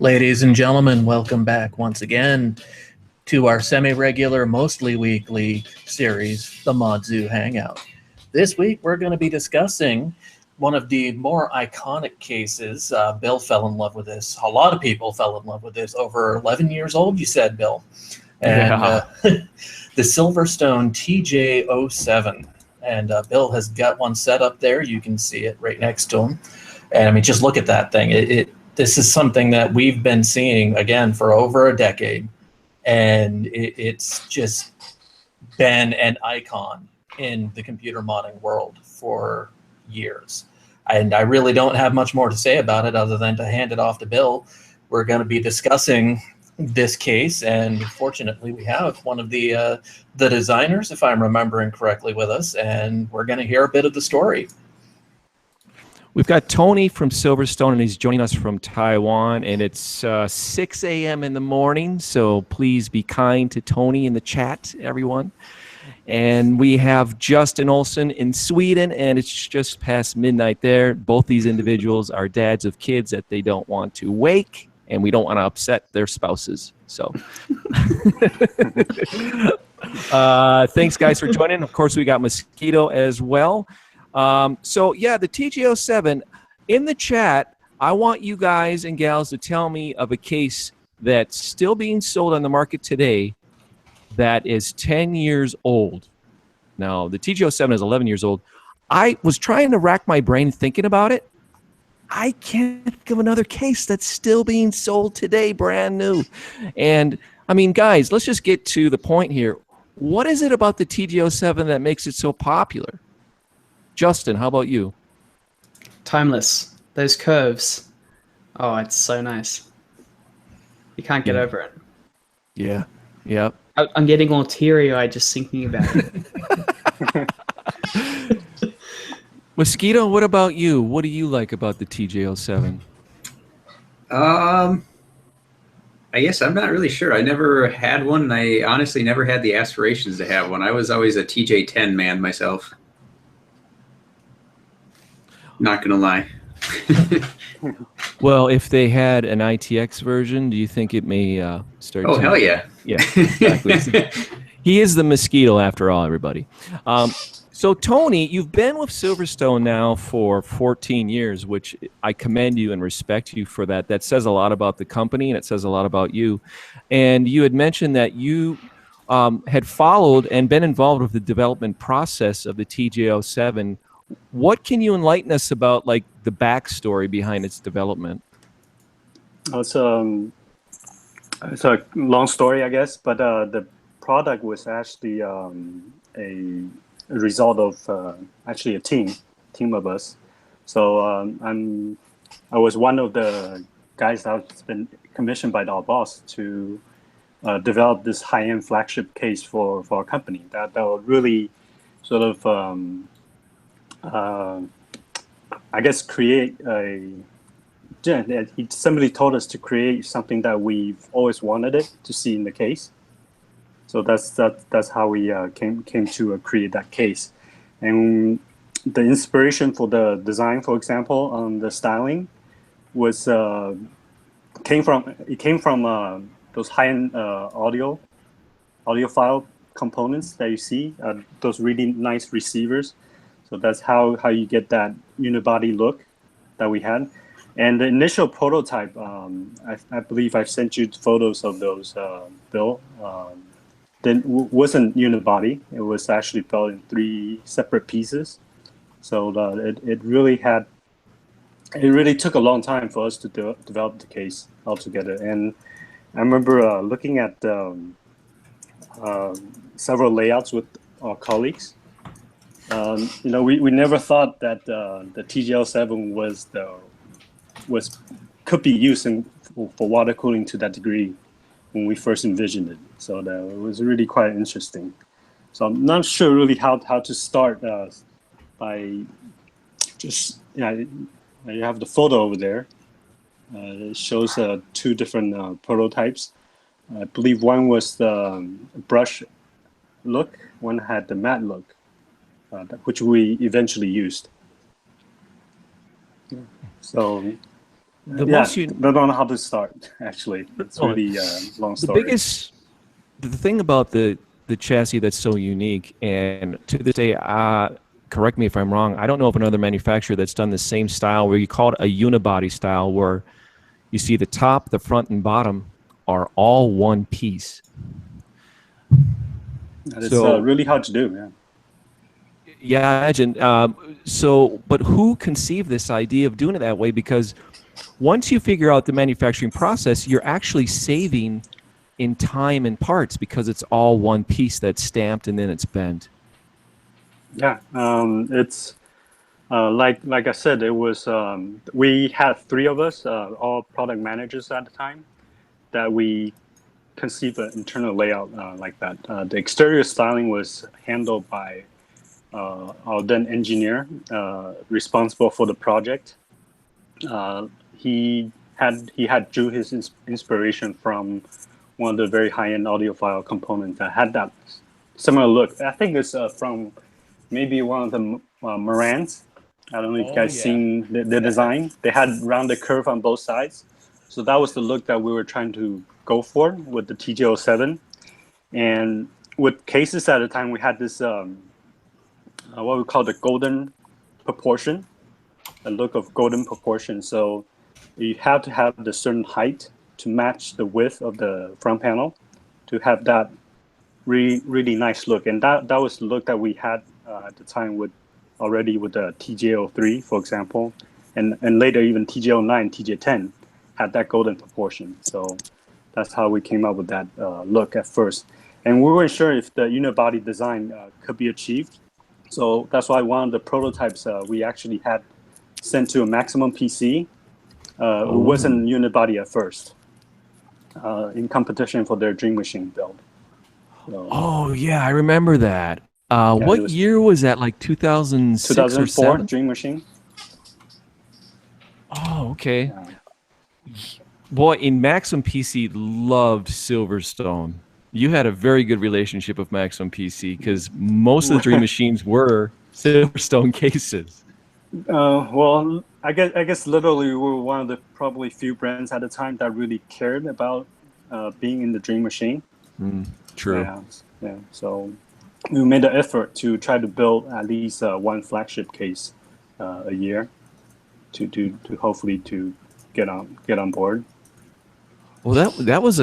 Ladies and gentlemen, welcome back once again to our semi-regular, mostly weekly series, the Mod Zoo Hangout. This week, we're going to be discussing one of the more iconic cases. Bill fell in love with this. A lot of people fell in love with this. Over 11 years old, you said, Bill. And the Silverstone TJ07. And Bill has got one set up there. You can see it right next to him. And I mean, just look at that thing. This is something that we've been seeing, again, for over a decade. And it's just been an icon in the computer modding world for years. And I really don't have much more to say about it other than to hand it off to Bill. We're going to be discussing this case, and fortunately we have one of the designers, if I'm remembering correctly, with us, and we're going to hear a bit of the story. We've got Tony from Silverstone, and he's joining us from Taiwan, and it's 6 a.m. in the morning, so please be kind to Tony in the chat, everyone. And we have Justin Olhsen in Sweden, and it's just past midnight there. Both these individuals are dads of kids that they don't want to wake, and we don't want to upset their spouses. So thanks, guys, for joining. Of course, we got Mosquito as well. So yeah, the TJ07 in the chat. I want you guys and gals to tell me of a case that's still being sold on the market today that is 10 years old. Now, the TJ07 is 11 years old. I was trying to rack my brain thinking about it. I can't think of another case that's still being sold today, brand new. And I mean, guys, let's just get to the point here. What is it about the TJ07 that makes it so popular? Justin, how about you? Timeless. Those curves. Oh, it's so nice. You can't get over it. Yeah. Yeah. I'm getting all teary-eyed just thinking about it. Mosquito, what about you? What do you like about the TJ07? I guess I'm not really sure. I never had one. I honestly never had the aspirations to have one. I was always a TJ10 man myself. Not gonna lie. Well, if they had an ITX version, do you think it may start? Oh, hell yeah. Yeah, exactly. He is the Mosquito after all, everybody. So, Tony, you've been with Silverstone now for 14 years, which I commend you and respect you for that. That says a lot about the company, and it says a lot about you. And you had mentioned that you had followed and been involved with the development process of the TJ07. What can you enlighten us about, like, the backstory behind its development? It's a long story, I guess, but the product was actually a result of actually a team of us. So I was one of the guys that's been commissioned by our boss to develop this high-end flagship case for our company that would really sort of I guess create somebody told us to create something that we've always wanted it to see in the case. So that's how we came to create that case. And the inspiration for the design, for example, on the styling was came from those high-end audiophile components that you see, those really nice receivers. So that's how you get that unibody look that we had. And the initial prototype, I believe I've sent you photos of those, Bill. Wasn't unibody. It was actually built in 3 separate pieces. So it really took a long time for us to develop the case altogether. And I remember looking at several layouts with our colleagues. You know, we never thought that the TJ07 could be used for water cooling to that degree when we first envisioned it. So it was really quite interesting. So I'm not sure really how to start by just, you have the photo over there. It shows 2 different prototypes. I believe one was the brush look, one had the matte look. Which we eventually used. So the Yeah, most don't know how to start. Actually, it's Oh, really long the story. the thing about the chassis that's so unique, and to this day, correct me if I'm wrong, I don't know of another manufacturer that's done the same style where you call it a unibody style, where you see the top, the front, and bottom are all one piece. And it's So really hard to do. Yeah. yeah, I imagine. But who conceived this idea of doing it that way? Because once you figure out the manufacturing process, you're actually saving in time and parts because it's all one piece that's stamped and then it's bent. Yeah, it's like I said, it was we had three of us, all product managers at the time, that we conceived an internal layout like that. The exterior styling was handled by our then engineer responsible for the project. He drew his inspiration from one of the very high-end audiophile components that had that similar look. I think it's from maybe one of the Marantz. I don't know if you guys seen the design. They had rounded curve on both sides. So that was the look that we were trying to go for with the TJ07. And with cases at the time, we had this, what we call the golden proportion, a look of golden proportion. So you have to have the certain height to match the width of the front panel to have that really nice look. And that was the look that we had at the time with the TJ03, for example, and later even TJ09, TJ10 had that golden proportion. So that's how we came up with that look at first. And we weren't sure if the unibody design could be achieved. So that's why one of the prototypes we actually had sent to a Maximum PC. It wasn't unibody at first, in competition for their Dream Machine build. So, Oh yeah, I remember that. What year was that? Like 2006 or 2004 7? Dream Machine. Oh, okay. Yeah. Boy, in Maximum PC loved Silverstone. You had a very good relationship with Maximum PC because most of the Dream Machines were Silverstone cases. Well, I guess literally we were one of the probably few brands at the time that really cared about being in the Dream Machine. True. Yeah. So we made the effort to try to build at least one flagship case a year to hopefully to get on board. Well, that was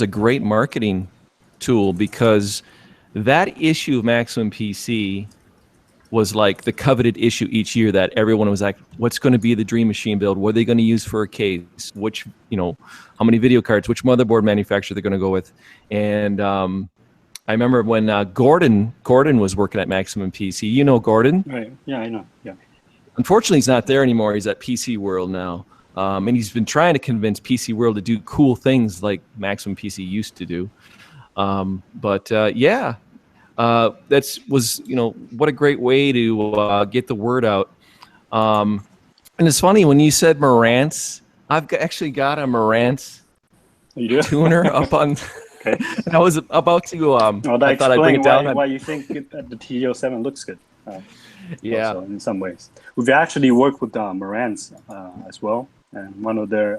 a great marketing tool because that issue of Maximum PC was like the coveted issue each year that everyone was like, what's going to be the Dream Machine build? What are they going to use for a case? Which, how many video cards, which motherboard manufacturer they're going to go with. And I remember when Gordon was working at Maximum PC. You know Gordon? Right. Yeah, I know. Yeah. Unfortunately, he's not there anymore. He's at PC World now. And he's been trying to convince PC World to do cool things like Maximum PC used to do. That was, what a great way to get the word out. And it's funny, when you said Marantz, I've actually got a Marantz tuner up on... Okay. And I was about to... I thought I'd bring it down. Why you think the TJ07 looks good. Yeah. Also, in some ways. We've actually worked with Marantz as well. And one of their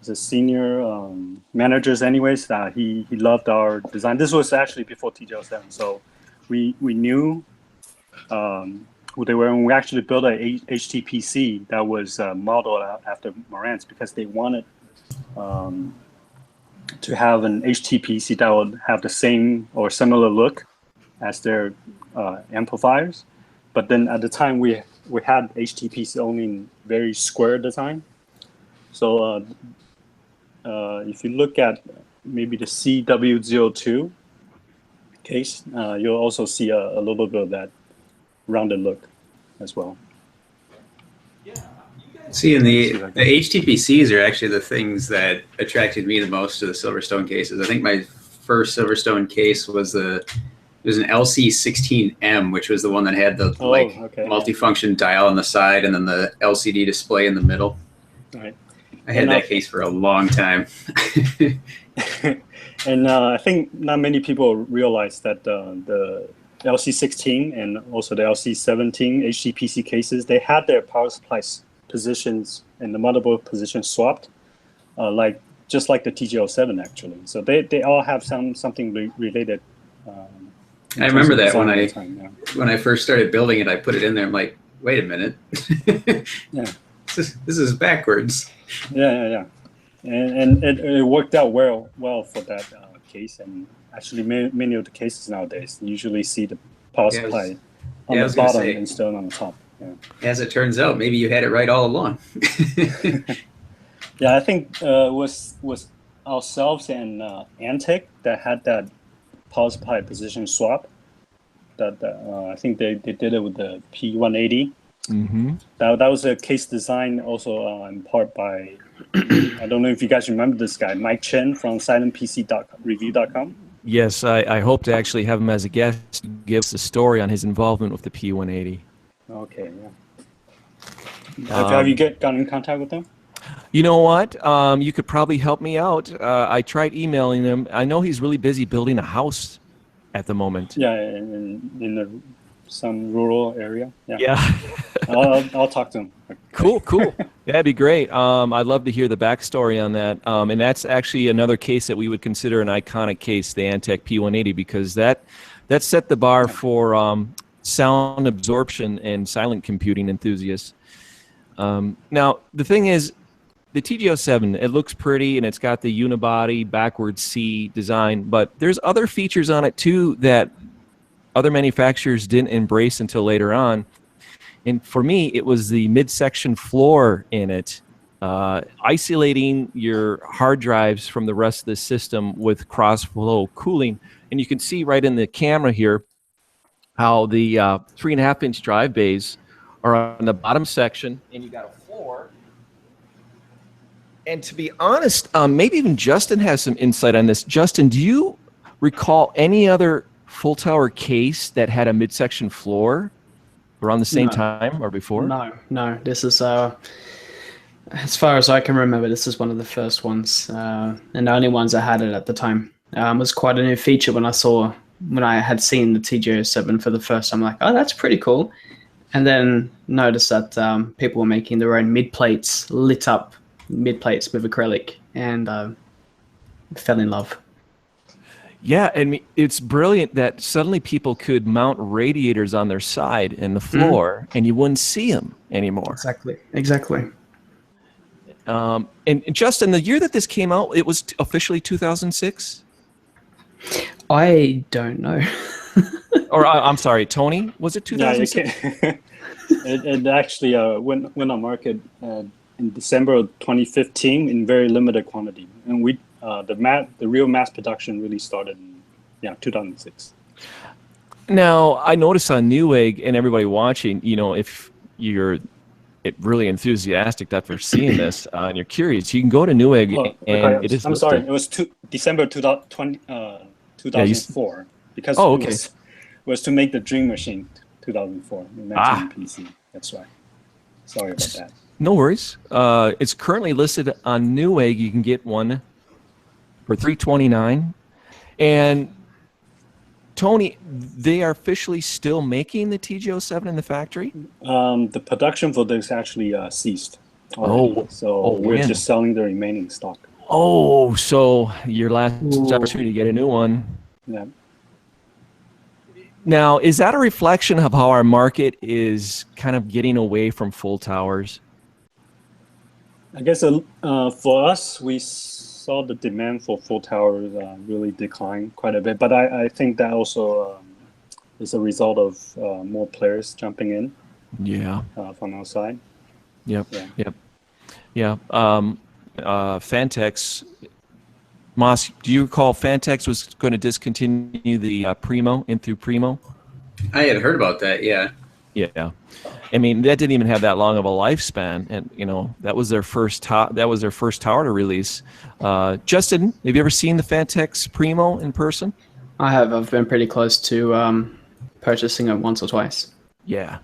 the senior managers anyways, he loved our design. This was actually before TJ07. So we knew who they were, and we actually built a HTPC that was modeled after Marantz because they wanted to have an HTPC that would have the same or similar look as their amplifiers. But then at the time we had HTPC only in very square design. So if you look at maybe the CW02 case, you'll also see a little bit of that rounded look as well. See, and the HTPCs are actually the things that attracted me the most to the Silverstone cases. I think my first Silverstone case was an LC16M, which was the one that had the multifunction dial on the side and then the LCD display in the middle. Right. I had that case for a long time. And I think not many people realize that the LC16 and also the LC17 HTPC cases, they had their power supply positions and the motherboard position swapped, just like the TJ07 actually. So they all have something related. I remember that when I first started building it, I put it in there. I'm like, wait a minute. Yeah. This is backwards. Yeah. And it worked out well for that case. And actually, many of the cases nowadays usually see the power supply on the bottom instead on the top. Yeah. As it turns out, maybe you had it right all along. Yeah, I think was ourselves and Antec that had that power supply position swap. That I think they did it with the P180. Mm-hmm. That was a case design also in part by I don't know if you guys remember this guy, Mike Chen from silentpc.review.com. Yes, I hope to actually have him as a guest to give us a story on his involvement with the P180. Okay, yeah. Have you gotten in contact with him? You know what? You could probably help me out. I tried emailing him. I know he's really busy building a house at the moment. Yeah, in some rural area. Yeah. I'll talk to him. Cool. That'd be great. I'd love to hear the backstory on that. And that's actually another case that we would consider an iconic case, the Antec P180, because that set the bar for sound absorption and silent computing enthusiasts. Now, the thing is, the TJ07, it looks pretty and it's got the unibody backwards C design, but there's other features on it too that other manufacturers didn't embrace until later on. And for me, it was the midsection floor in it, isolating your hard drives from the rest of the system with crossflow cooling. And you can see right in the camera here how the 3.5-inch drive bays are on the bottom section, and you got a floor. And to be honest, maybe even Justin has some insight on this. Justin, do you recall any other full tower case that had a midsection floor around the same time or before? No. This is, as far as I can remember, this is one of the first ones, and the only ones that had it at the time. It was quite a new feature when I had seen the TJ07 for the first time. I'm like, oh, that's pretty cool. And then noticed that people were making their own mid plates, lit up mid plates with acrylic, and fell in love. Yeah, and it's brilliant that suddenly people could mount radiators on their side in the floor, and you wouldn't see them anymore. Exactly. And Justin, the year that this came out, it was officially 2006? I don't know. Or I'm sorry, Tony, was it 2006? Yeah, it actually went on market in December of 2015 in very limited quantity, and the real mass production really started in 2006. Now, I noticed on Newegg, and everybody watching, if you're really enthusiastic after seeing this and you're curious, you can go to Newegg and it is. I'm sorry, it was December 2004 because it was to make the Dream Machine 2004 in Maximum PC. That's why. Sorry about that. No worries. It's currently listed on Newegg. You can get one for $329. And Tony, they are officially still making the TJ07 in the factory? The production for this actually ceased already. We're just selling the remaining stock. Oh, so your last opportunity to get a new one. Yeah. Now, is that a reflection of how our market is kind of getting away from full towers? I guess for us, we saw the demand for full towers really decline quite a bit, but I think that also is a result of more players jumping in. Yeah. From our side. Yep. Fantex. Moss, do you recall Fantex was going to discontinue the Primo, in-through Primo? I had heard about that, yeah. Yeah. I mean, that didn't even have that long of a lifespan, and that was their first tower to release. Justin, have you ever seen the Fantex Primo in person? I have. I've been pretty close to purchasing it once or twice. Yeah.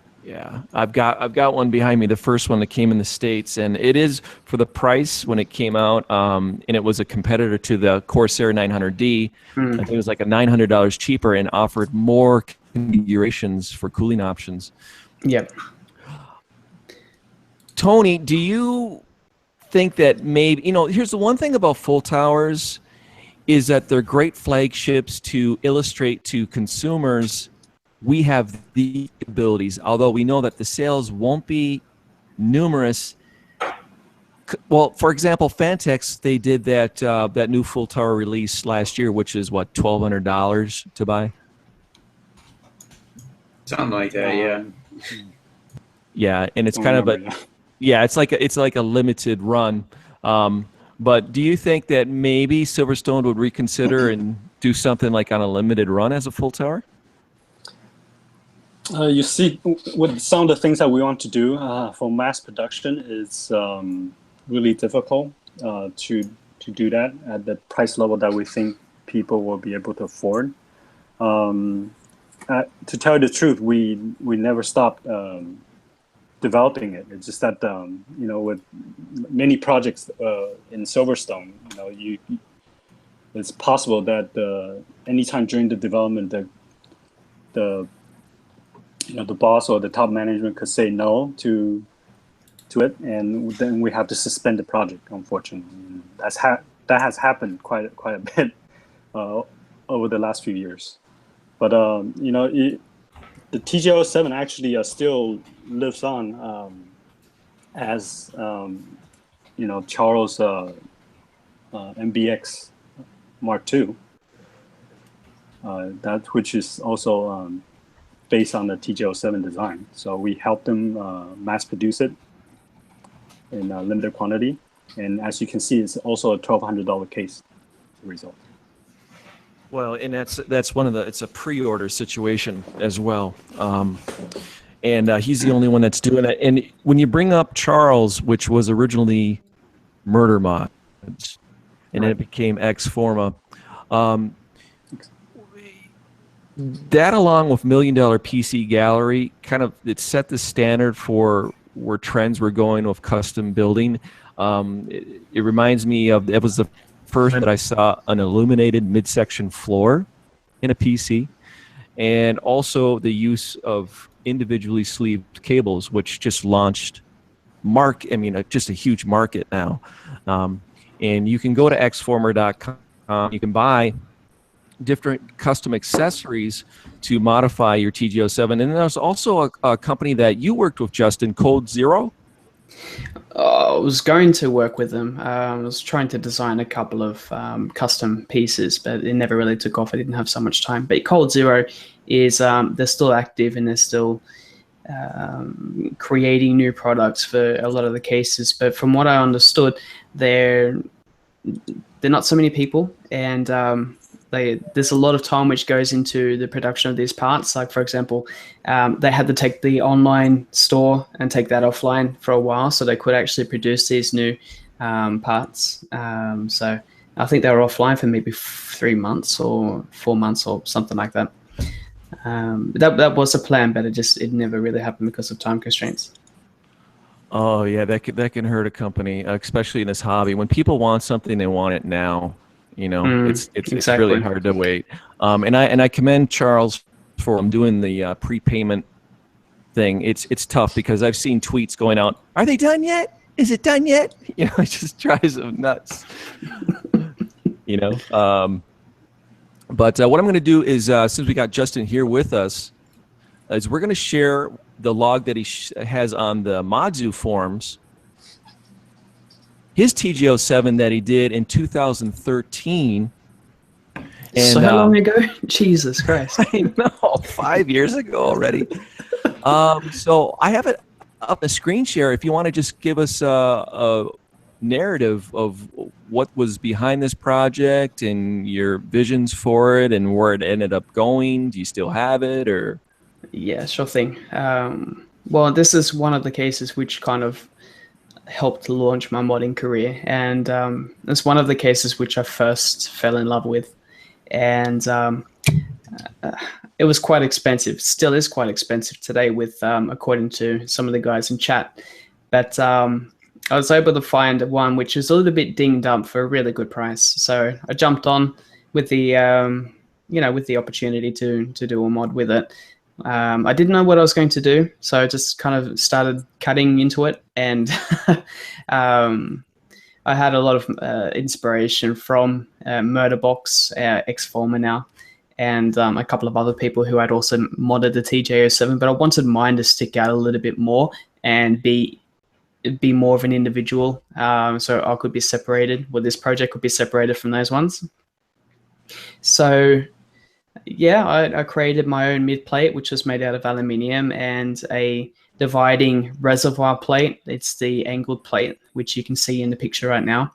I've got one behind me, the first one that came in the States, and it is for the price when it came out, and it was a competitor to the Corsair 900D. I think it was like a $900 cheaper and offered more configurations for cooling options. Yep. Tony, do you think that maybe, here's the one thing about full towers is that they're great flagships to illustrate to consumers we have the abilities, although we know that the sales won't be numerous. Well, for example, Fantex, they did that new full tower release last year, which is what, $1,200 to buy? Something like that, yeah. Yeah, and it's kind of it's like a limited run. But do you think that maybe Silverstone would reconsider and do something like on a limited run as a full tower? You see, with some of the things that we want to do for mass production, it's really difficult to do that at the price level that we think people will be able to afford. To tell you the truth, we never stopped developing it. It's just that with many projects in Silverstone, it's possible that anytime during the development, the boss or the top management could say no to it, and then we have to suspend the project. Unfortunately, that has happened quite a bit over the last few years. But the TJ07 actually still lives on as Charles MBX Mark II, which is also based on the TJ07 design. So we helped them mass produce it in a limited quantity, and as you can see, it's also a $1,200 case result. Well, and that's one of it's a pre-order situation as well. And he's the only one that's doing it. And when you bring up Charles, which was originally Murder Mods, and then it became X Forma, that along with $1 Million PC Gallery it set the standard for where trends were going with custom building. It reminds me of, it was the first time that I saw an illuminated midsection floor in a PC, and also the use of individually sleeved cables, which just launched just a huge market now. And you can go to xformer.com. You can buy different custom accessories to modify your TJ07. And there's also a company that you worked with, Justin, Code Zero. I was going to work with them. I was trying to design a couple of custom pieces, but it never really took off. I didn't have so much time. But Cold Zero is they're still active, and they're still creating new products for a lot of the cases. But from what I understood, they're not so many people, and there's a lot of time which goes into the production of these parts. Like, for example, they had to take the online store and take that offline for a while so they could actually produce these new parts. So I think they were offline for maybe 3 months or 4 months or something like that. That was a plan, but it never really happened because of time constraints. Oh yeah, that can hurt a company, especially in this hobby. When people want something, they want it now. It's exactly. really hard to wait. And I commend Charles for doing the prepayment thing. It's tough because I've seen tweets going out, "Are they done yet? Is it done yet?" It just drives them nuts. But what I'm going to do is, since we got Justin here with us, is we're going to share the log that he has on the Modzu forums. His TJ07 that he did in 2013. And, so how long ago? Jesus Christ. I know, 5 years ago already. So I have it up a screen share if you want to just give us a narrative of what was behind this project and your visions for it and where it ended up going. Do you still have it, or? Yeah, sure thing. Well, this is one of the cases which kind of helped launch my modding career, and it's one of the cases which I first fell in love with, and it was quite expensive. Still is quite expensive today, with according to some of the guys in chat. But I was able to find one which is a little bit dinged up for a really good price. So I jumped on with the with the opportunity to do a mod with it. I didn't know what I was going to do, so I just kind of started cutting into it, and I had a lot of inspiration from Murderbox, ex-former now, and a couple of other people who had also modded the TJ07, but I wanted mine to stick out a little bit more and be more of an individual, so I could be separated, well, this project could be separated from those ones. So yeah, I created my own mid plate, which was made out of aluminium, and a dividing reservoir plate. It's the angled plate, which you can see in the picture right now.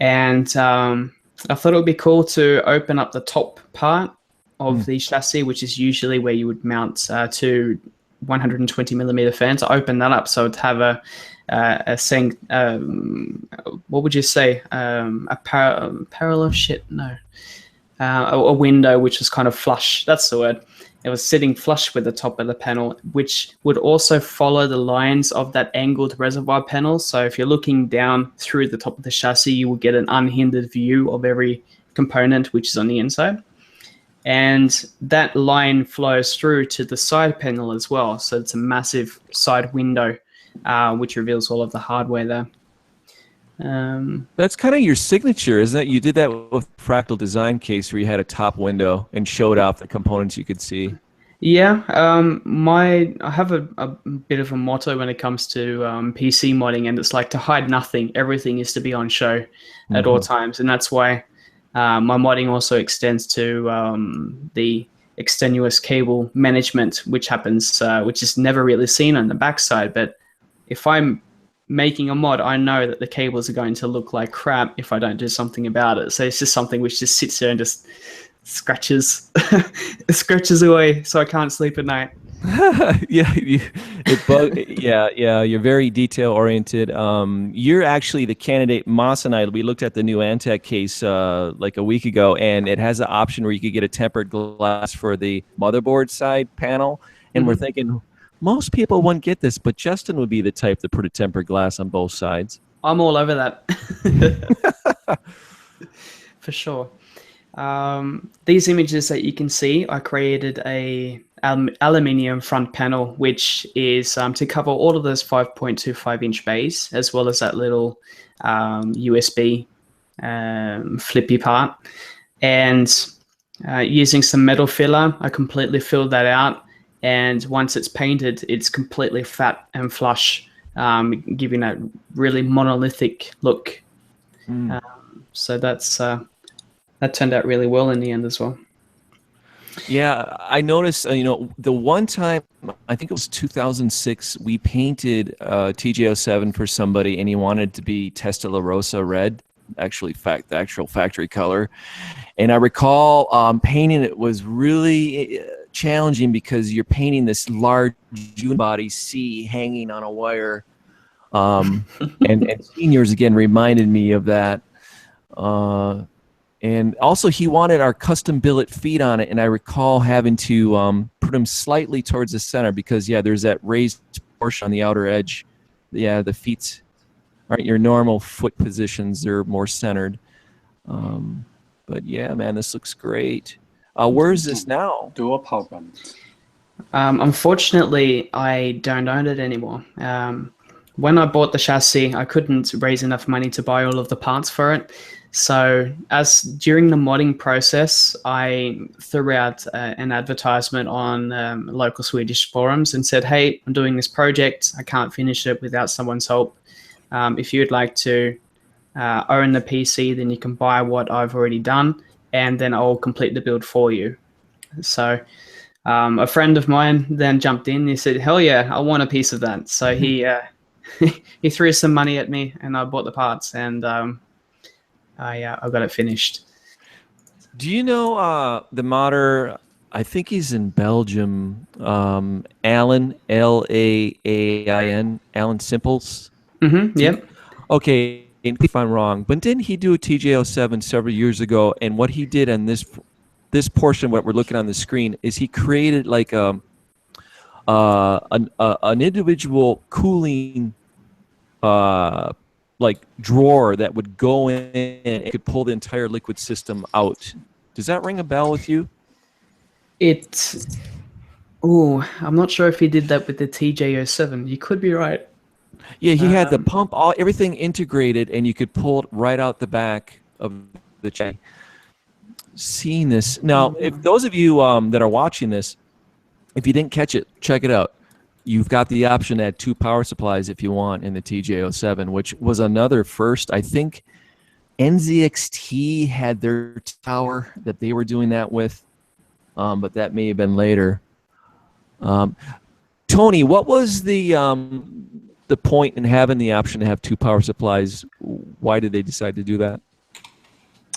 And I thought it would be cool to open up the top part of the chassis, which is usually where you would mount two 120mm fans. I opened that up so it'd have what would you say? Parallel shit? No. A window which was kind of flush. That's the word. It was sitting flush with the top of the panel, which would also follow the lines of that angled reservoir panel. So if you're looking down through the top of the chassis, you will get an unhindered view of every component which is on the inside. And that line flows through to the side panel as well. So it's a massive side window, which reveals all of the hardware there. That's kind of your signature, isn't it? You did that with Fractal Design Case where you had a top window and showed off the components you could see. Yeah, I have a bit of a motto when it comes to PC modding, and it's like to hide nothing. Everything is to be on show at all times, and that's why my modding also extends to the extenuous cable management, which happens, which is never really seen on the backside. But if I'm making a mod, I know that the cables are going to look like crap if I don't do something about it. So it's just something which just sits there and just scratches away, so I can't sleep at night. Yeah, you're very detail oriented. You're actually the candidate. Moss and I, we looked at the new Antec case like a week ago, and it has an option where you could get a tempered glass for the motherboard side panel, and we're thinking most people wouldn't get this, but Justin would be the type to put a tempered glass on both sides. I'm all over that. For sure. These images that you can see, I created a aluminium front panel, which is to cover all of those 5.25-inch bays, as well as that little USB flippy part. And using some metal filler, I completely filled that out. And once it's painted, it's completely fat and flush, giving that really monolithic look. So that's that turned out really well in the end as well. Yeah, I noticed, the one time, I think it was 2006, we painted TJ07 for somebody, and he wanted to be Testarossa red, actually the actual factory color. And I recall painting it was really challenging because you're painting this large unibody C hanging on a wire. And seniors, again, reminded me of that. And also, he wanted our custom billet feet on it, and I recall having to put them slightly towards the center because, there's that raised portion on the outer edge. Yeah, the feet aren't your normal foot positions. They're more centered. But, yeah, man, this looks great. Where is this now? Dual power button. Unfortunately, I don't own it anymore. When I bought the chassis, I couldn't raise enough money to buy all of the parts for it. So during the modding process, I threw out an advertisement on local Swedish forums and said, hey, I'm doing this project. I can't finish it without someone's help. If you'd like to own the PC, then you can buy what I've already done, and then I'll complete the build for you. So a friend of mine then jumped in. He said, hell yeah, I want a piece of that. So he he threw some money at me, and I bought the parts, and I got it finished. Do you know the modder? I think he's in Belgium. Alan, L-A-A-I-N, Alan Simples. Yep. Okay, if I'm wrong, but didn't he do a TJ07 several years ago? And what he did on this portion, what we're looking on the screen, is he created like an individual cooling like drawer that would go in and it could pull the entire liquid system out. Does that ring a bell with you? Oh, I'm not sure if he did that with the TJ07. You could be right. Yeah, he had the pump, everything integrated, and you could pull it right out the back of the chassis. Seeing this now, if those of you that are watching this, if you didn't catch it, check it out. You've got the option to add 2 power supplies if you want in the TJ07, which was another first. I think NZXT had their tower that they were doing that with, but that may have been later. Tony, what was the point in having the option to have 2 power supplies? Why did they decide to do that?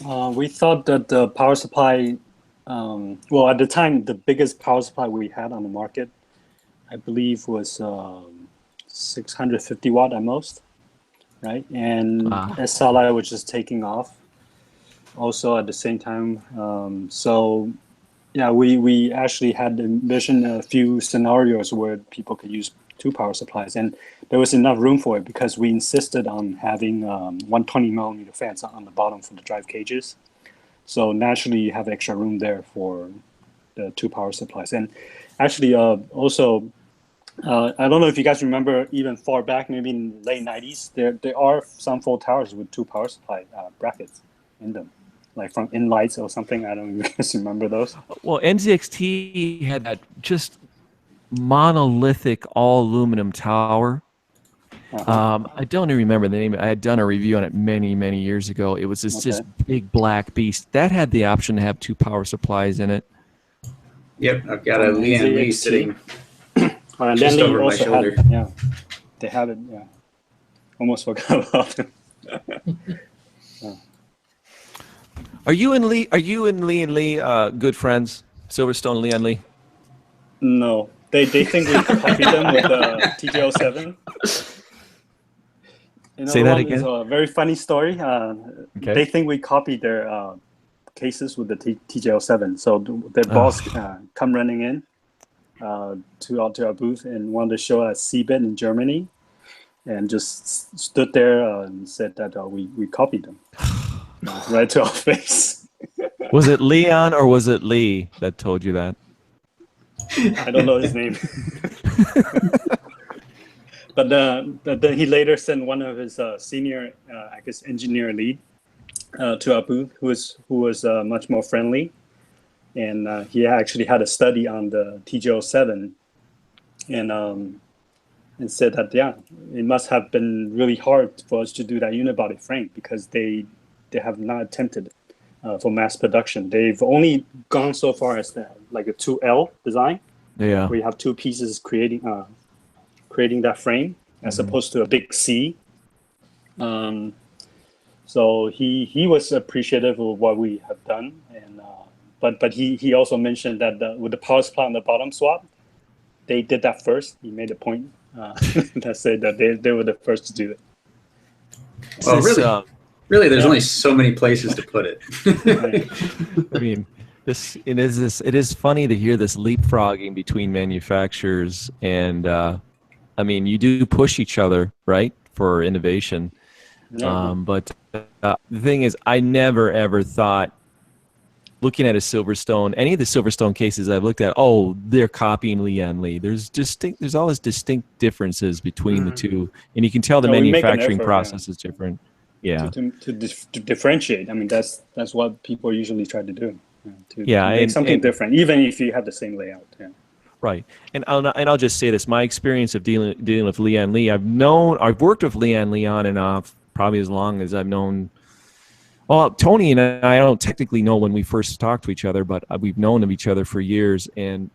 We thought that the power supply, well, at the time, the biggest power supply we had on the market, I believe, was 650 watt at most, right? And SLI was just taking off also at the same time. So, yeah, we actually had envisioned a few scenarios where people could use 2 power supplies, and there was enough room for it because we insisted on having 120 millimeter fans on the bottom for the drive cages. So naturally, you have extra room there for the 2 power supplies. And actually, also, I don't know if you guys remember, even far back, maybe in late 90s, there are some full towers with 2 power supply brackets in them, like from InLights or something. I don't know if you guys remember those. Well, NZXT had that just monolithic all aluminum tower. I don't even remember the name. I had done a review on it many years ago. It was this big black beast that had the option to have 2 power supplies in it. Yep, I've got a Lian Li sitting just over my shoulder. Yeah, they have it. Yeah, almost forgot about them. Are you and Lee? Are you and Lee good friends? Silverstone, Lian Li? No, they think we copied them with the TJ07. Say that again. Is a very funny story. They think we copied their cases with the TJ07. So their boss come running in to our booth and wanted to show us CeBIT in Germany, and just stood there and said that we copied them right to our face. Was it Leon or was it Lee that told you that? I don't know his name. But then he later sent one of his senior, I guess, engineer lead to our booth, who was much more friendly, and he actually had a study on the TJ07, and said that it must have been really hard for us to do that unibody frame because they have not attempted for mass production. They've only gone so far as like a 2L design, where you have 2 pieces creating that frame, as opposed to a big C. So he was appreciative of what we have done, and but he also mentioned that with the power supply on the bottom swap, they did that first. He made a point that said that they were the first to do it. Well, really, there's only so many places to put it. I mean, it is funny to hear this leapfrogging between manufacturers, and I mean, you do push each other, right, for innovation. Yeah. But the thing is, I never ever thought, looking at a Silverstone, any of the Silverstone cases I've looked at, oh, they're copying Lian Li. There's always distinct differences between the two, and you can tell the manufacturing process is different. Yeah. To differentiate. I mean, that's what people usually try to do. To make and something different, even if you have the same layout. Yeah. Right, and I'll just say this: my experience of dealing with Lian Li, I've worked with Lian Li on and off probably as long as I've known. Well, Tony and I don't technically know when we first talked to each other, but we've known of each other for years. And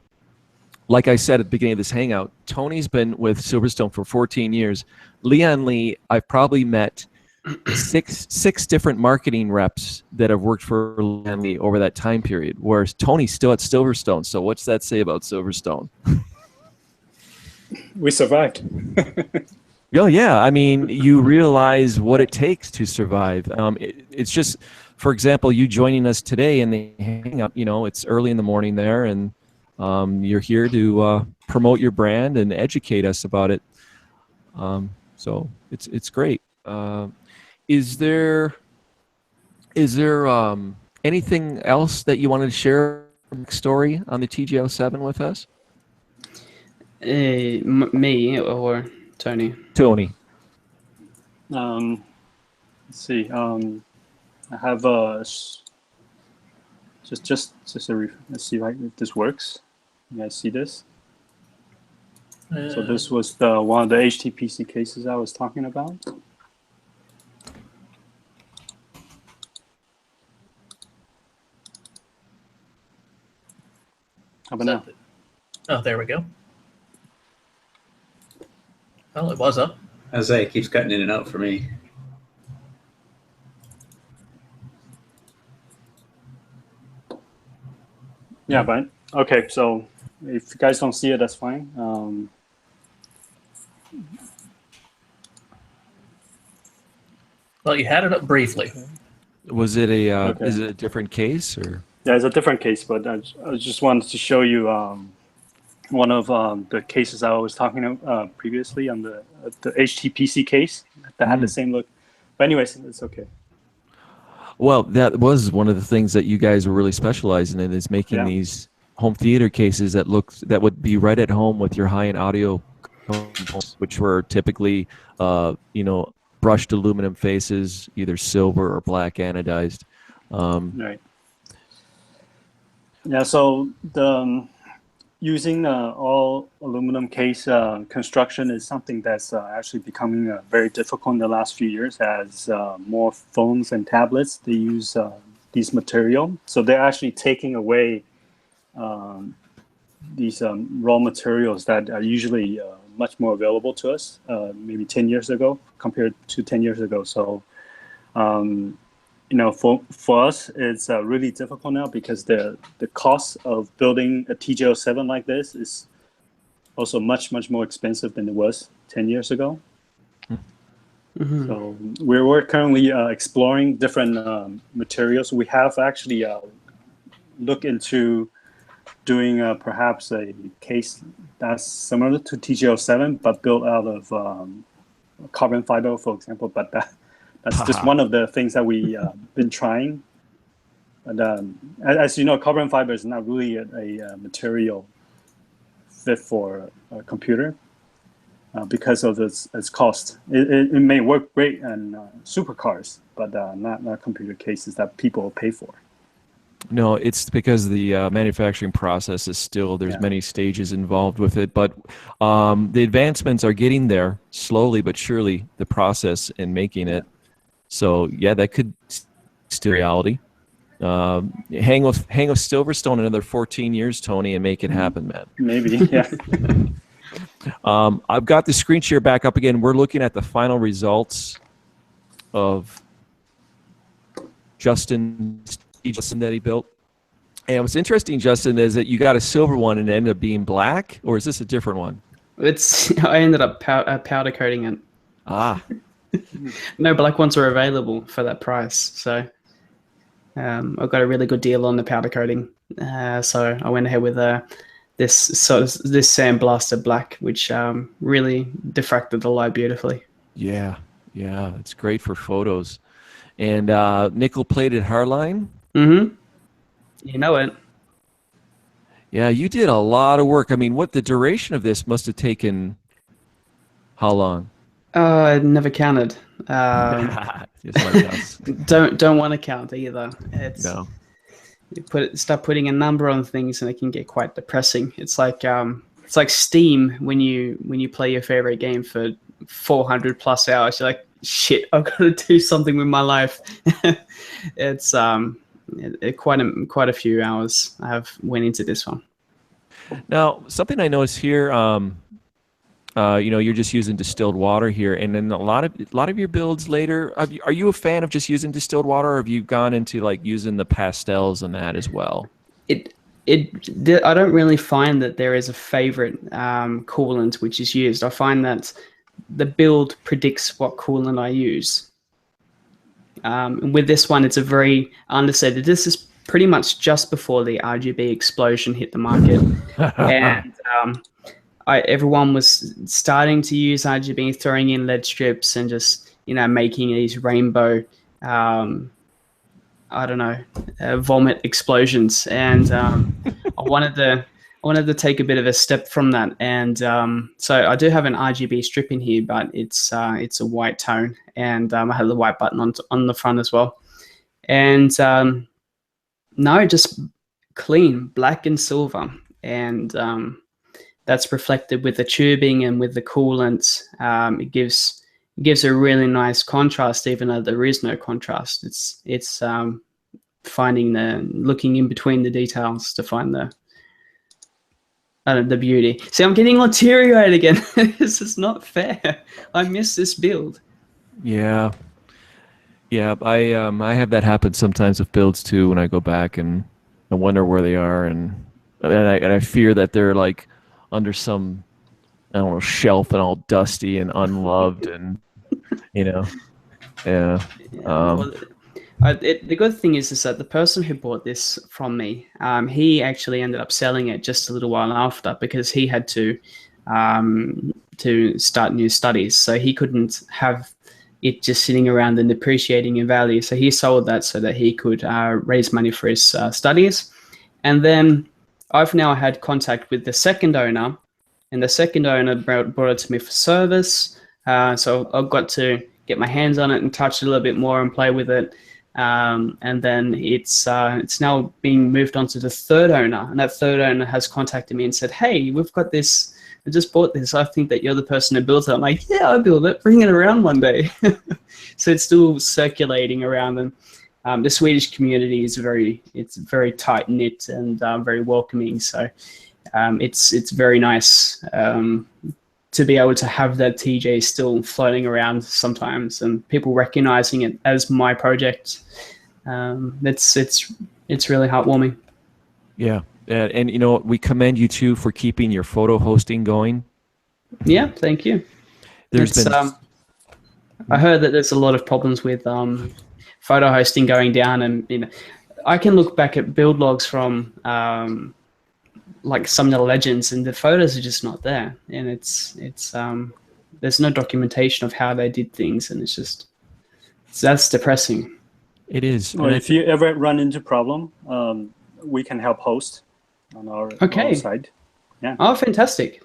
like I said at the beginning of this hangout, Tony's been with Silverstone for 14 years. Lian Li, I've probably met six different marketing reps that have worked for Lian Li over that time period, whereas Tony's still at Silverstone. So what's that say about Silverstone? We survived. Oh yeah, I mean, you realize what it takes to survive. It's just, for example, you joining us today in the hangout. You know, it's early in the morning there, and you're here to promote your brand and educate us about it. So it's great. Is there anything else that you wanted to share story on the TJ07 with us? Me or Tony? Tony. Let's see. I have let's see if this works. You guys see this? So this was one of the HTPC cases I was talking about. How about now? Oh, there we go. Well, it was up. I say it keeps cutting in and out for me. Yeah, fine. Okay, so if you guys don't see it, that's fine. Well, you had it up briefly. Was it a Okay. is it a different case or? Yeah, it's a different case, but I just wanted to show you one of the cases I was talking about previously on the HTPC case that had the same look. But anyways, it's okay. Well, that was one of the things that you guys were really specializing in, is making these home theater cases that would be right at home with your high-end audio components, which were typically, brushed aluminum faces, either silver or black anodized. Right. Yeah. So the using all aluminum case construction is something that's actually becoming very difficult in the last few years, as more phones and tablets, they use these material. So they're actually taking away these raw materials that are usually much more available to us maybe 10 years ago compared to 10 years ago. So, for us, it's really difficult now because the cost of building a TJ07 like this is also much, much more expensive than it was 10 years ago. Mm-hmm. So we're currently exploring different materials. We have actually looked into doing perhaps a case that's similar to TJ07, but built out of carbon fiber, for example. But that's just one of the things that we been trying. But as you know, carbon fiber is not really a material fit for a computer because of its cost. It may work great in supercars, but not computer cases that people pay for. No, it's because the manufacturing process is still, there's many stages involved with it, but the advancements are getting there slowly but surely, the process in making it. So yeah, that could still be reality. Hang with Silverstone another 14 years, Tony, and make it happen, man. Maybe, yeah. I've got the screen share back up again. We're looking at the final results of Justin that he built. And what's interesting, Justin, is that you got a silver one and it ended up being black, or is this a different one? I ended up powder coating it. Ah. No black ones were available for that price, so I got a really good deal on the powder coating. So I went ahead with this sandblasted black, which really diffracted the light beautifully. Yeah, it's great for photos. And nickel-plated hardline. Mm-hmm. You know it. Yeah, you did a lot of work. I mean, the duration of this must have taken how long? I never counted. Just like us. Don't want to count either. No. You start putting a number on things, and it can get quite depressing. It's like Steam when you play your favorite game for 400 plus hours. You're like, shit, I've got to do something with my life. It's quite a few hours I have went into this one. Now, something I noticed here, you're just using distilled water here, and then a lot of your builds later. Are you a fan of just using distilled water, or have you gone into like using the pastels and that as well? I don't really find that there is a favorite coolant which is used. I find that the build predicts what coolant I use. And with this one, it's a very understated. This is pretty much just before the RGB explosion hit the market, and everyone was starting to use RGB, throwing in LED strips, and just making these rainbow, vomit explosions. And I wanted wanted to take a bit of a step from that, and so I do have an RGB strip in here, but it's a white tone, and I have the white button on the front as well, and no, just clean black and silver, and that's reflected with the tubing and with the coolant. It gives a really nice contrast, even though there is no contrast. It's looking in between the details to find the beauty. See, I'm getting all teary-eyed again. This is not fair. I miss this build. Yeah. I have that happen sometimes with builds too, when I go back and I wonder where they are, and I fear that they're like under some, I don't know, shelf and all dusty and unloved, and yeah. The good thing is that the person who bought this from me, he actually ended up selling it just a little while after, because he had to start new studies, so he couldn't have it just sitting around and depreciating in value. So he sold that so that he could raise money for his studies. And then I've now had contact with the second owner, and the second owner brought it to me for service. So I've got to get my hands on it and touch it a little bit more and play with it. And then it's now being moved on to the third owner, and that third owner has contacted me and said, "Hey, we've got this. I just bought this. I think that you're the person who built it." I'm like, "Yeah, I built it. Bring it around one day." So it's still circulating around, and the Swedish community is very tight knit and very welcoming. So it's very nice to be able to have that TJ still floating around sometimes, and people recognizing it as my project. It's really heartwarming. Yeah. And you know, we commend you too for keeping your photo hosting going. Yeah, thank you. I heard that there's a lot of problems with photo hosting going down, and I can look back at build logs from like some of the legends, and the photos are just not there, and it's there's no documentation of how they did things, and that's depressing. It is. Well, if you ever run into problem, we can help host on our side. Yeah. Oh, fantastic.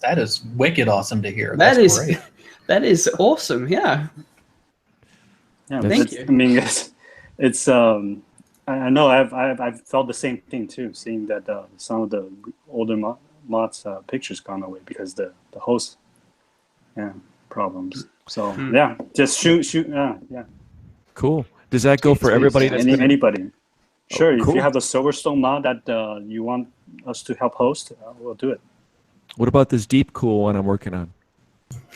That is wicked awesome to hear. That's great. That is awesome. Yeah. Yeah. Thank you. I mean, it's I know I've felt the same thing too, seeing that some of the older mods pictures gone away because the host problems. So yeah, just shoot. Yeah. Cool. Does that go for everybody? Anybody? Sure. Cool. If you have a Silverstone mod that you want us to help host, we'll do it. What about this deep cool one I'm working on?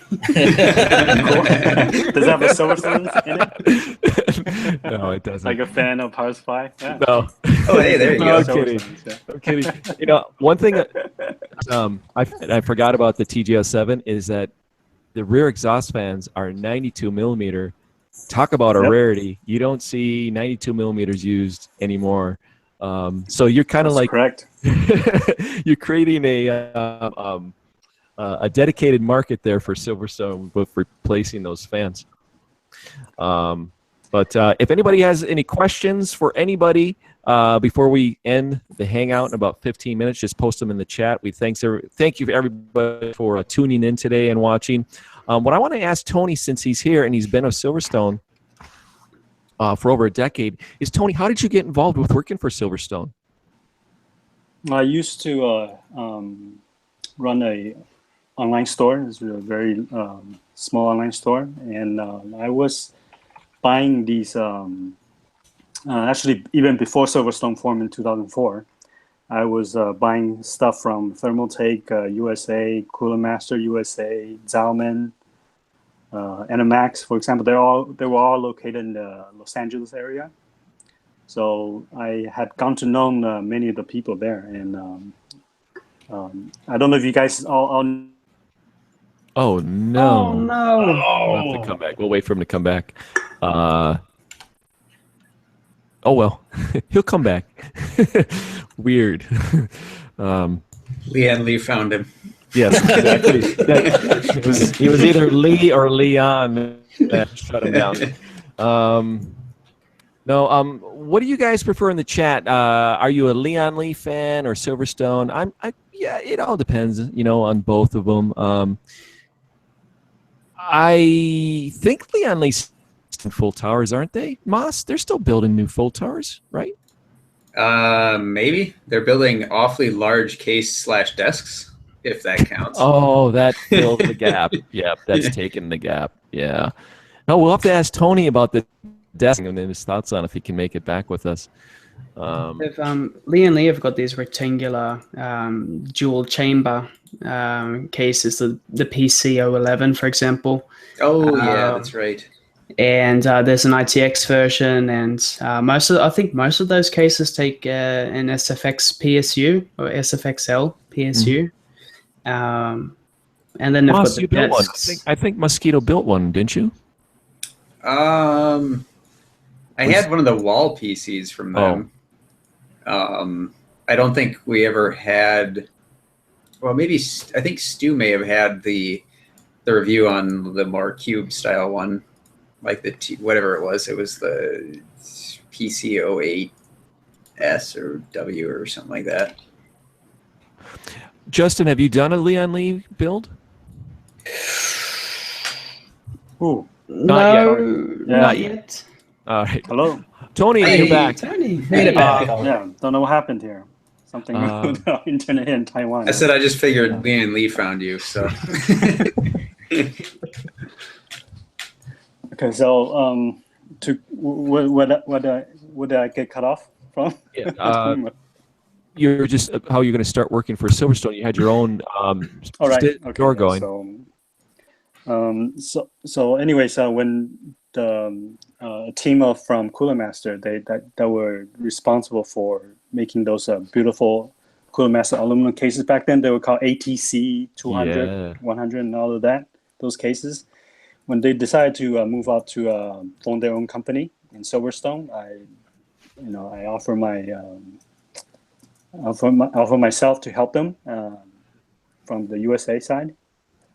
Does it have a Silverstone in it? No, it doesn't. Like a fan of Power Supply? Yeah. No. Oh, hey, there you go. I'm kidding. I'm kidding. You know, one thing I forgot about the TJ07 is that the rear exhaust fans are 92 millimeter. Talk about a rarity. You don't see 92 millimeters used anymore. So you're kind of like correct. You're creating a dedicated market there for Silverstone with replacing those fans. But if anybody has any questions for anybody before we end the hangout in about 15 minutes, just post them in the chat. We thank you everybody for tuning in today and watching. What I want to ask Tony, since he's here and he's been a Silverstone for over a decade, is Tony, how did you get involved with working for Silverstone? I used to run a online store. It's a very small online store, and I was buying these actually even before Silverstone formed in 2004. I was buying stuff from Thermaltake USA, Cooler Master USA, Zalman, NMAX, for example. They were all located in the Los Angeles area. So I had gotten to know many of the people there, and I don't know if you guys all. Oh no! Oh no! We'll have to come back. We'll wait for him to come back. Oh well, he'll come back. Weird. Lee and Lee found him. Yes, exactly. He was either Lee or Leon that shut him down. No, what do you guys prefer in the chat? Are you a Leon Lee fan or Silverstone? Yeah, it all depends, on both of them. I think Leon Lee's full towers, aren't they? Moss, they're still building new full towers, right? Maybe they're building awfully large case/desks, if that counts. Oh, that filled the gap. Yep, that's taken the gap. Yeah. No, we'll have to ask Tony about the desk and his thoughts on if he can make it back with us. If Lee and Lee have got these rectangular dual chamber cases, the PCO11, for example. Oh yeah, that's right. And there's an ITX version, and I think most of those cases take an SFX PSU or SFXL PSU. And then they've got the you built one. desks. I think Mosquito built one, didn't you? I had one of the wall PCs from them. I don't think we ever had. Well, maybe I think Stu may have had the review on the more cube style one, like whatever it was. It was the PC08S or W or something like that. Justin, have you done a Leon Lee build? Ooh. Not yet. All right. Hello. Tony, you're back. Tony. Made it back. Yeah, don't know what happened here. Something with our internet here in Taiwan. I said I just figured Leon Lee found you, so. Okay, so what did I get cut off from? You're just how you're going to start working for Silverstone. You had your own store going. So anyways, when the team from Cooler Master, that were responsible for making those beautiful Cooler Master aluminum cases back then. They were called ATC 200, 100, and all of that. Those cases. When they decided to move out to form their own company in Silverstone, I offer myself to help them from the USA side,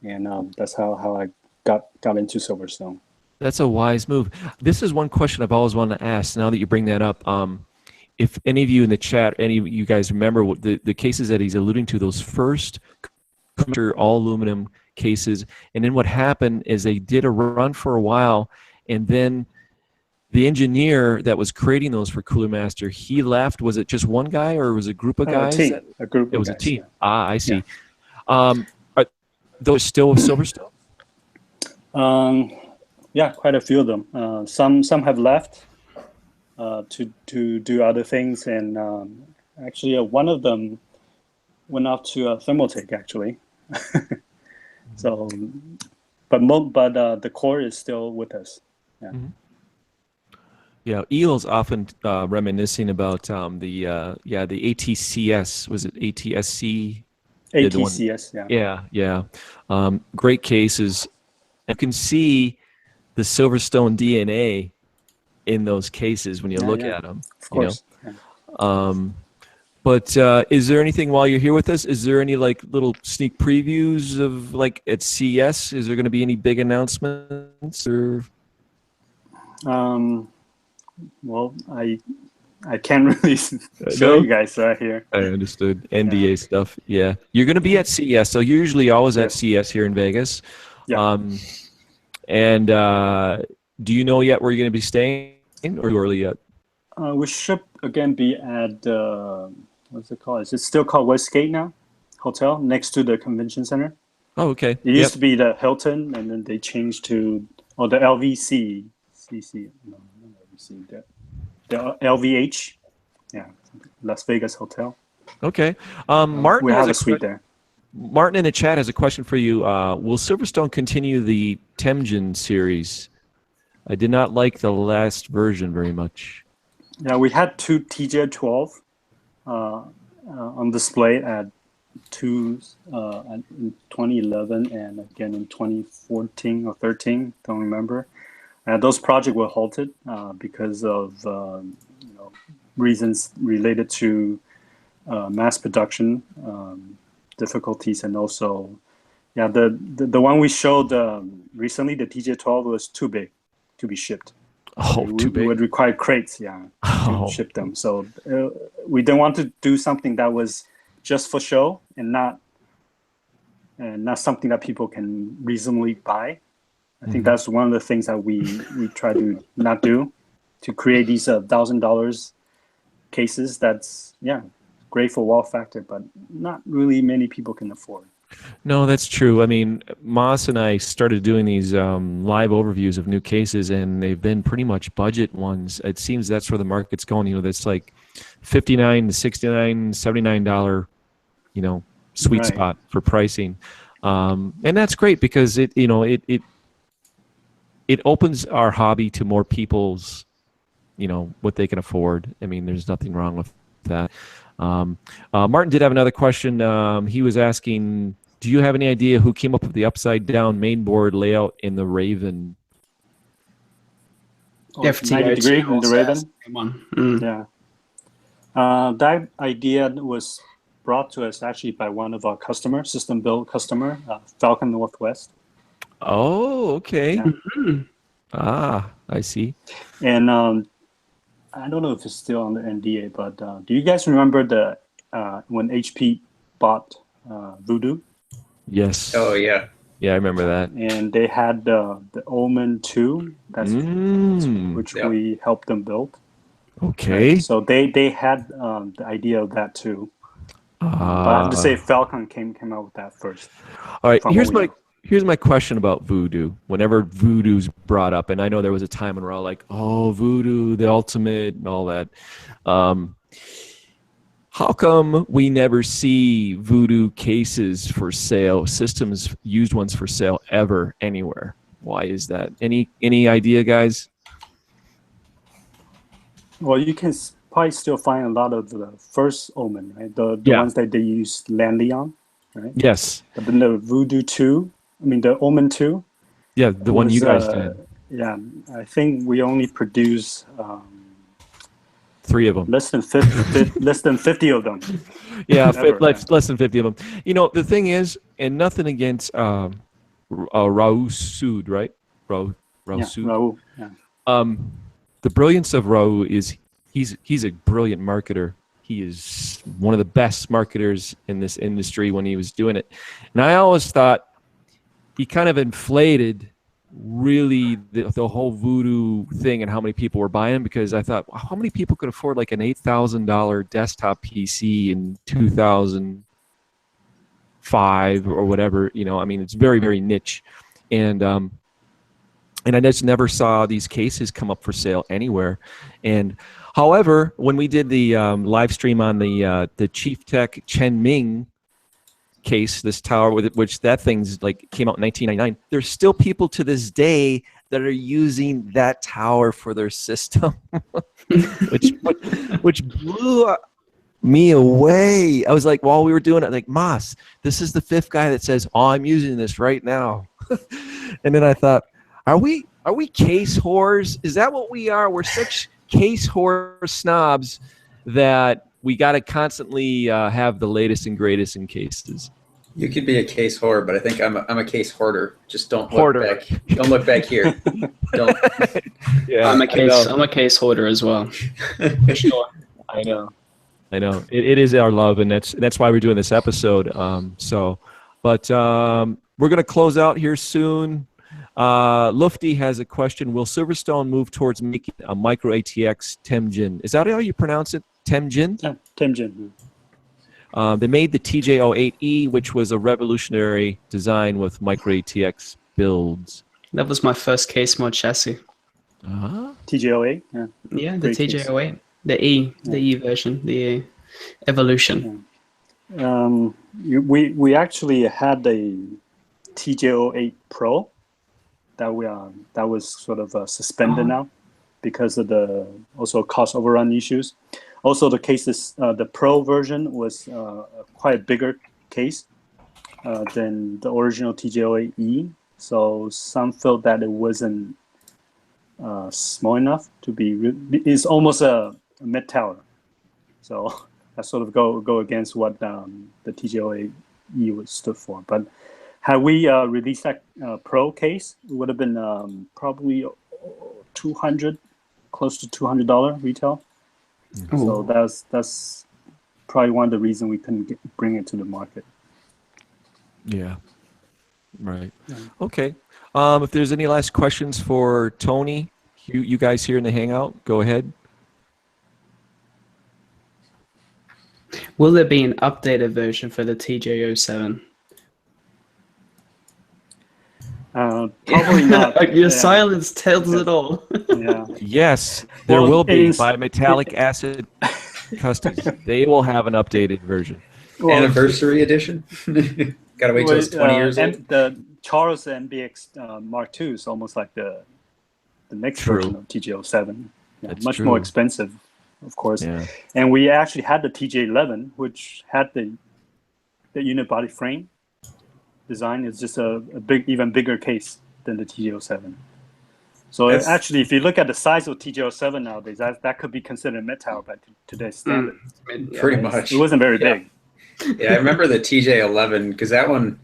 and that's how I got into Silverstone. That's a wise move. This is one question I've always wanted to ask. Now that you bring that up, if any of you in the chat, any of you guys remember what the cases that he's alluding to, those first all aluminum cases, and then what happened is they did a run for a while, and then the engineer that was creating those for Cooler Master, he left. Was it just one guy, or was it a group of guys? A group. It was guys, a team. Yeah. Ah, I see. Yeah. Are those still with Silverstone? Yeah, quite a few of them. Some have left to do other things, and actually one of them went off to Thermaltake actually. So, but the core is still with us. Yeah. Mm-hmm. Yeah, Eel's often reminiscing about the ATCS. Was it ATSC? ATCS, yeah. Yeah. Great cases. You can see the Silverstone DNA in those cases when you look at them. Of course. But is there anything while you're here with us? Is there any little sneak previews of at CES? Is there going to be any big announcements or? Well, I can't really show you guys here. I understood NDA stuff. Yeah, you're going to be at CES, so you're usually always at CES here in Vegas. Yeah. And do you know yet where you're going to be staying, or too early yet? We should again be at what's it called? Is it still called Westgate now? Hotel next to the convention center. Oh, okay. It used to be the Hilton, and then they changed to the LVC. No, not LVC. The LVH. Yeah, Las Vegas Hotel. Okay. Martin we has have a suite there. Martin in the chat has a question for you. Will Silverstone continue the Temjin series? I did not like the last version very much. Yeah, we had two TJ12 on display at in 2011 and again in 2014 or 13. Don't remember. Those projects were halted because of reasons related to mass production difficulties, and also the one we showed recently, the TJ12, was too big to be shipped. Oh, it too big. would require crates, to ship them. So we didn't want to do something that was just for show and not something that people can reasonably buy. I think that's one of the things that we try to not do, to create these $1,000 cases. That's great for wow factor, but not really many people can afford. No, that's true. I mean, Moss and I started doing these live overviews of new cases, and they've been pretty much budget ones. It seems that's where the market's going. You know, that's like $59 to $69, $79, sweet spot for pricing, and that's great because it opens our hobby to more people's, what they can afford. I mean, there's nothing wrong with that. Martin did have another question. He was asking, do you have any idea who came up with the upside down mainboard layout in the Raven? FT 90 degree in the Raven. Yeah. That idea was brought to us actually by one of our customers, system build customer, Falcon Northwest. Oh, okay. Yeah. I see. And I don't know if it's still on the NDA, but do you guys remember when HP bought Voodoo? Yes. Oh yeah. Yeah, I remember that. And they had the Omen 2, which we helped them build. Okay. So they had the idea of that too. But I have to say Falcon came out with that first. All right, here's my question about Voodoo. Whenever Voodoo's brought up, and I know there was a time when we're all like, oh, Voodoo, the ultimate, and all that. How come we never see Voodoo cases for sale, systems, used ones for sale ever, anywhere? Why is that? Any idea, guys? Well, you can probably still find a lot of the first Omen, right? The ones that they used Lanley on, right? Yes. But then the Voodoo 2, the Omen 2. Yeah, the one you guys did. Yeah, I think we only produce 3 of them. Less than 50 of them. Yeah, less than 50 of them. The thing is, and nothing against Raoul Sood, right? Raoul Sood. Raoul, yeah. The brilliance of Raoul is he's a brilliant marketer. He is one of the best marketers in this industry when he was doing it. And I always thought he kind of inflated really the whole Voodoo thing and how many people were buying, because I thought, how many people could afford like an $8,000 desktop PC in 2005 or whatever? It's very, very niche. And I just never saw these cases come up for sale anywhere. And however, when we did the live stream on the Chief Tech Chen Ming case, this tower, which that thing's like came out in 1999, there's still people to this day that are using that tower for their system, which blew me away. I was like, while we were doing it, like, Moss, this is the 5th guy that says, oh, I'm using this right now. And then I thought, are we case whores? Is that what we are? We're such case whore snobs that we got to constantly have the latest and greatest in cases. You could be a case whore, but I think I'm a case hoarder. Just don't look back. Don't look back here. Don't. Yeah, I'm a case hoarder as well. Sure. I know. It is our love, and that's why we're doing this episode. But we're gonna close out here soon. Lufty has a question. Will Silverstone move towards making a micro ATX Temjin? Is that how you pronounce it? Temjin? Yeah, Temjin. They made the TJ08E, which was a revolutionary design with micro ATX builds. That was my first case mod chassis. TJ08? Yeah. Yeah, the TJ08. The E version, the Evolution. Yeah. We actually had a TJ08 Pro that was sort of suspended now because of the also cost overrun issues. Also, the cases, the Pro version was quite a bigger case than the original TJ08E. So some felt that it wasn't small enough to be. It's almost a mid tower. So that sort of go against what the TJ08E stood for. But had we released that Pro case, it would have been probably $200, close to $200 retail. So that's probably one of the reasons we couldn't bring it to the market. Yeah. Right. Okay. If there's any last questions for Tony, you guys here in the Hangout, go ahead. Will there be an updated version for the TJ07? Probably not. Your silence tells it all. Yeah. Yes, there will be by MetallicAcid Customs. They will have an updated version. Well, Anniversary edition. Gotta wait till it's 20 years old. And the Charles MBX Mark II is almost like the next version of TJ07. Yeah, much more expensive, of course. Yeah. And we actually had the TJ11, which had the unibody frame design. It's just a even bigger case than the TJ07. So actually, if you look at the size of TJ07 nowadays, that could be considered mid-tower by today's standard. Pretty much. It wasn't very big. Yeah, I remember the TJ11 because that one,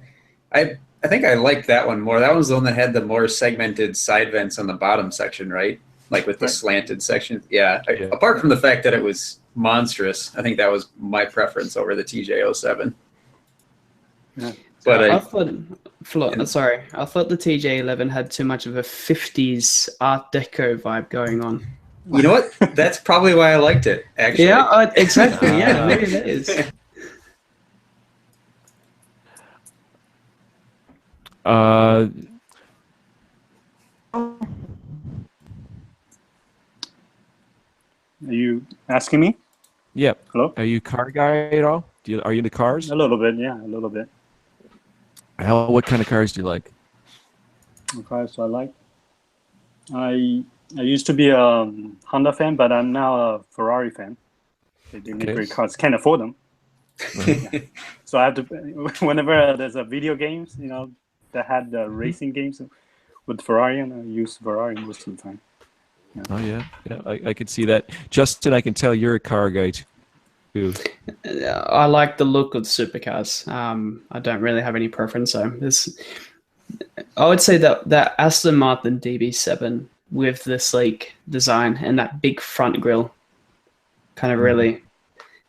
I think I liked that one more. That one was the one that had the more segmented side vents on the bottom section, right? Like with the slanted section. Yeah. Apart from the fact that it was monstrous, I think that was my preference over the TJ07. Yeah. But I thought the TJ11 had too much of a 50s Art Deco vibe going on. You know what? That's probably why I liked it, actually. Yeah, exactly. Yeah, maybe that is. Are you asking me? Yeah. Hello? Are you a car guy at all? Are you into cars? A little bit, yeah, a little bit. What kind of cars do you like? What cars I like? I used to be a Honda fan, but I'm now a Ferrari fan. They do make great cars. Can't afford them. Yeah. So I have to, whenever there's a video games, that had the racing games with Ferrari, and I use Ferrari most of the time. Yeah. Oh yeah, I could see that. Justin, I can tell you're a car guy too. I like the look of supercars. I don't really have any preference. So I would say that Aston Martin DB7 with the sleek design and that big front grille kind of really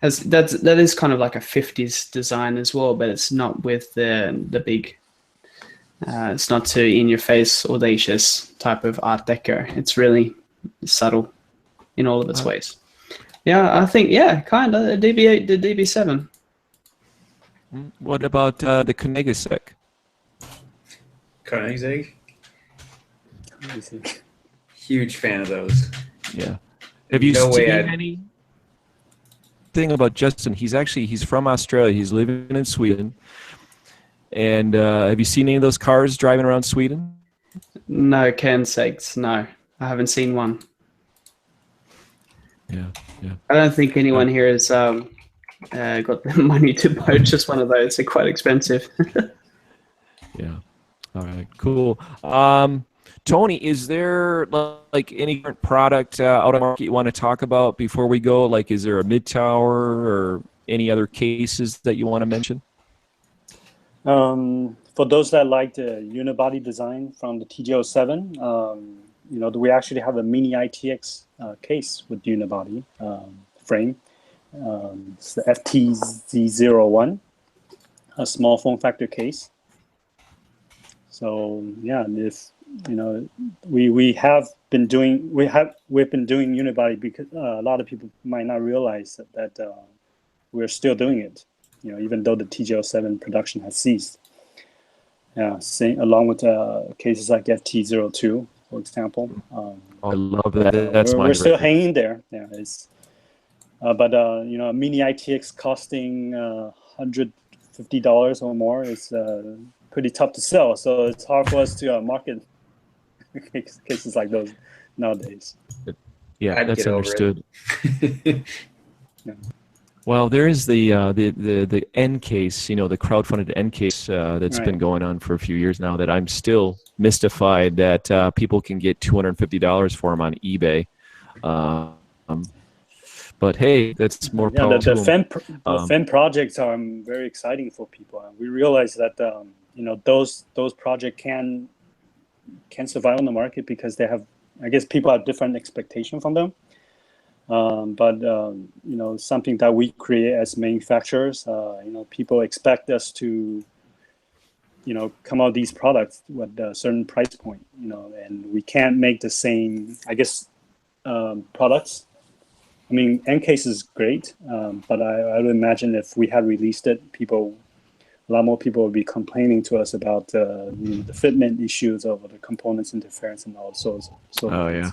that is kind of like a 50s design as well, but it's not with the big. It's not too in-your-face, audacious type of Art Deco. It's really subtle in all of its ways. Yeah, I think, kind of, the DB8, the DB7. What about the Koenigsegg? Koenigsegg? Huge fan of those. Yeah. Have you seen anything about Justin? He's from Australia. He's living in Sweden. And have you seen any of those cars driving around Sweden? No, Koenigseggs. No, I haven't seen one. Yeah. I don't think anyone here has got the money to purchase one of those. They're quite expensive. Yeah. All right. Cool. Tony, is there like any current product out on the market you want to talk about before we go? Like, is there a mid-tower or any other cases that you want to mention? For those that like the unibody design from the TJ07, we actually have a mini ITX case with unibody frame. It's the FTZ01, a small form factor case. So yeah, if we've been doing unibody because a lot of people might not realize that we're still doing it. Even though the TJ07 production has ceased. Yeah, along with cases like FT02, for example. I love that. We're still hanging there. Yeah, but a mini ITX costing $150 or more is pretty tough to sell. So it's hard for us to market cases like those nowadays. Yeah, that's understood. Yeah. Well, there is the end case, the crowdfunded end case that's been going on for a few years now that I'm still mystified that people can get $250 for them on eBay. But hey, that's more power to them. The fan projects are very exciting for people. And we realize that those projects can survive on the market because they have I guess people have different expectation from them. But you know, something that we create as manufacturers, you know, people expect us to, you know, come out these products with a certain price point, you know, and we can't make the same, I guess, products. I mean, Encase is great, but I would imagine if we had released it, a lot more people would be complaining to us about you know, the fitment issues of the components interference and all sorts. Oh, yeah.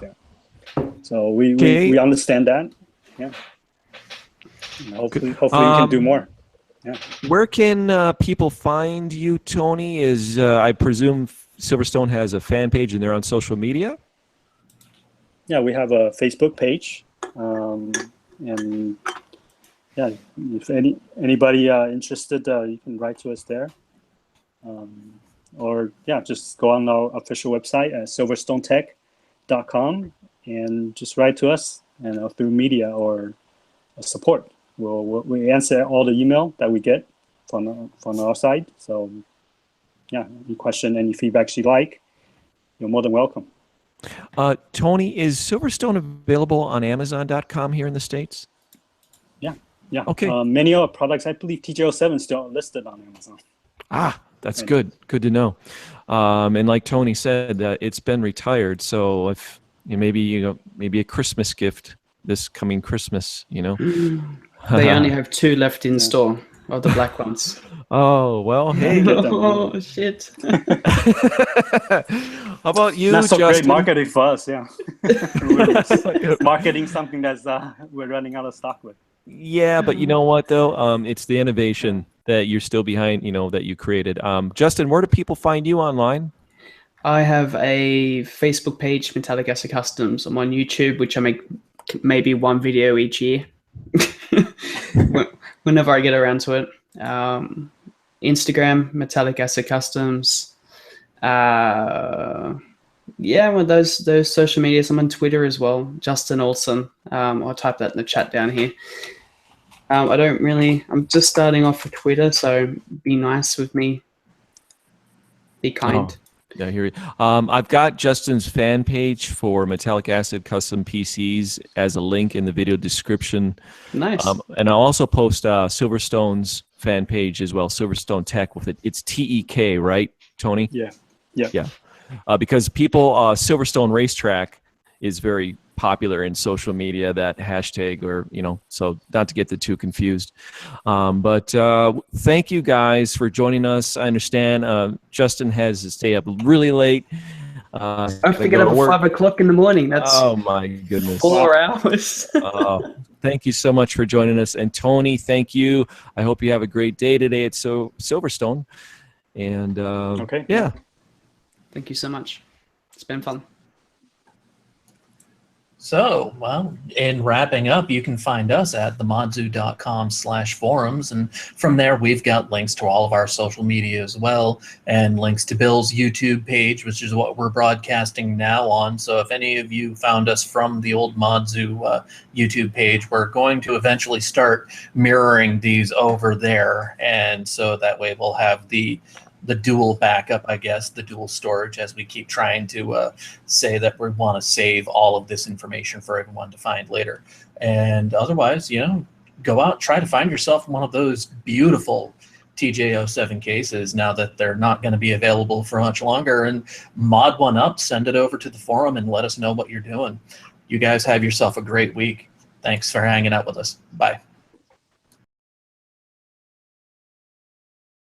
So we understand that. Yeah. And hopefully we can do more. Yeah. Where can people find you, Tony? Is I presume Silverstone has a fan page and they're on social media? Yeah, we have a Facebook page. And yeah, if anybody interested, you can write to us there. Or yeah, just go on our official website at silverstonetech.com and just write to us and through media or support. We answer all the email that we get from our side. So yeah, any question, any feedbacks you like, you're more than welcome. Tony, is Silverstone available on Amazon.com here in the States? Yeah. Okay. Many of our products, I believe TJ07 is still listed on Amazon. Ah, that's good. Good to know. And like Tony said, it's been retired. So if maybe a Christmas gift this coming Christmas, you know. They only have 2 left in store of the black ones. Oh well, hey. Oh shit. How about you, Not so Justin? great marketing for us, yeah. Marketing something that's we're running out of stock with. Yeah, but you know what though? It's the innovation that you're still behind, you know, that you created. Justin, where do people find you online? I have a Facebook page, MetallicAcid Customs. I'm on YouTube, which I make maybe 1 video each year. Whenever I get around to it. Instagram, MetallicAcid Customs. Yeah, with those social medias. I'm on Twitter as well, Justin Olhsen. I'll type that in the chat down here. I'm just starting off with Twitter, so be nice with me. Be kind. Oh, yeah, here. I've got Justin's fan page for MetallicAcid Custom PCs as a link in the video description. Nice. And I'll also post Silverstone's fan page as well, Silverstone Tech with it. It's TEK, right, Tony? Yeah. Because people, Silverstone Racetrack is very popular in social media, that hashtag, or, you know, so not to get the two confused. But thank you guys for joining us. I understand Justin has to stay up really late. I have to get up at 5 o'clock in the morning. That's oh my goodness, 4 hours. Thank you so much for joining us. And Tony, thank you. I hope you have a great day today at Silverstone. And okay. Yeah. Thank you so much. It's been fun. So, well, in wrapping up, you can find us at themodzu.com/forums, and from there we've got links to all of our social media as well, and links to Bill's YouTube page, which is what we're broadcasting now on. So if any of you found us from the old Modzu YouTube page, we're going to eventually start mirroring these over there, and so that way we'll have the dual backup, I guess, the dual storage, as we keep trying to say that we want to save all of this information for everyone to find later. And otherwise, you know, go out, try to find yourself one of those beautiful TJ07 cases now that they're not going to be available for much longer, and mod one up, send it over to the forum, and let us know what you're doing. You guys have yourself a great week. Thanks for hanging out with us. Bye.